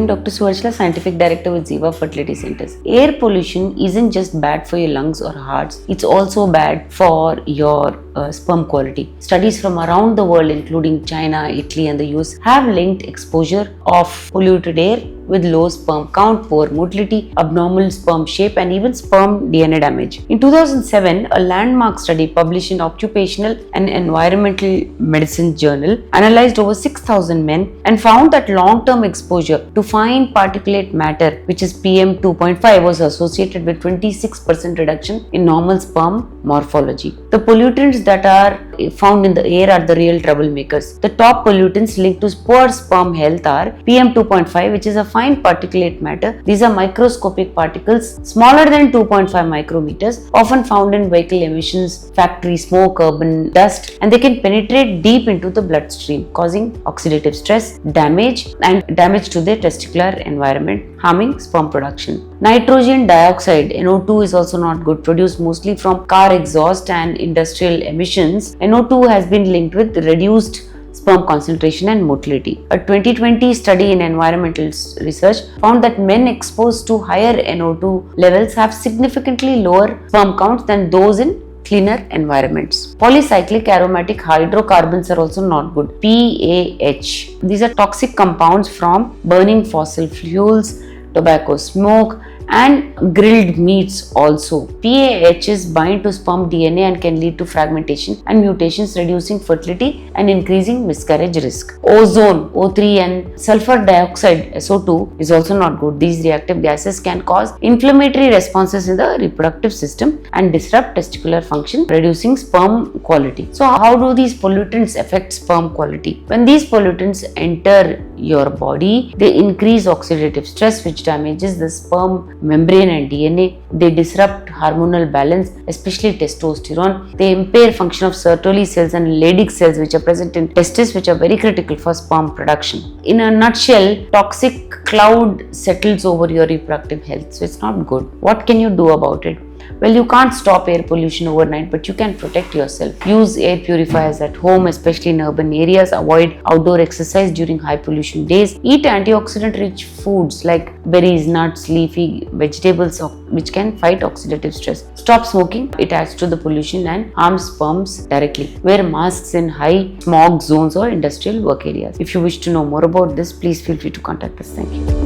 I'm Dr. Suharshila, Scientific Director with Ziva Fertility Centers. Air pollution isn't just bad for your lungs or hearts, it's also bad for your sperm quality. Studies from around the world, including China, Italy, and the US, have linked exposure of polluted air with low sperm count, poor motility, abnormal sperm shape, and even sperm DNA damage. In 2007, a landmark study published in Occupational and Environmental Medicine Journal analyzed over 6,000 men and found that long-term exposure to fine particulate matter, which is PM 2.5, was associated with 26% reduction in normal sperm morphology. The pollutants that are found in the air are the real troublemakers. The top pollutants linked to poor sperm health are PM 2.5, which is a fine particulate matter. These are microscopic particles smaller than 2.5 micrometers, often found in vehicle emissions, factory smoke, urban dust, and they can penetrate deep into the bloodstream, causing oxidative stress, damage to the testicular environment, harming sperm production. Nitrogen dioxide, NO2, is also not good, produced mostly from car exhaust and industrial emissions. NO2 has been linked with reduced sperm concentration and motility. A 2020 study in environmental research found that men exposed to higher NO2 levels have significantly lower sperm counts than those in cleaner environments. Polycyclic aromatic hydrocarbons are also not good. PAH. These are toxic compounds from burning fossil fuels, tobacco smoke, and grilled meats also. PAHs bind to sperm DNA and can lead to fragmentation and mutations, reducing fertility and increasing miscarriage risk. Ozone, O3, and sulfur dioxide, SO2, is also not good. These reactive gases can cause inflammatory responses in the reproductive system and disrupt testicular function, reducing sperm quality. So how do these pollutants affect sperm quality? When these pollutants enter your body, they increase oxidative stress, which damages the sperm membrane and DNA. They disrupt hormonal balance, especially testosterone. They impair function of Sertoli cells and Leydig cells, which are present in testes, which are very critical for sperm production. In a nutshell, toxic cloud settles over your reproductive health, so it's not good. What can you do about it? Well, you can't stop air pollution overnight, but you can protect yourself. Use air purifiers at home, especially in urban areas. Avoid outdoor exercise during high pollution days. Eat antioxidant rich foods like berries, nuts, leafy vegetables, which can fight oxidative stress. Stop smoking. It adds to the pollution and harms sperms directly. Wear masks in high smog zones or industrial work areas. If you wish to know more about this, please feel free to contact us. Thank you.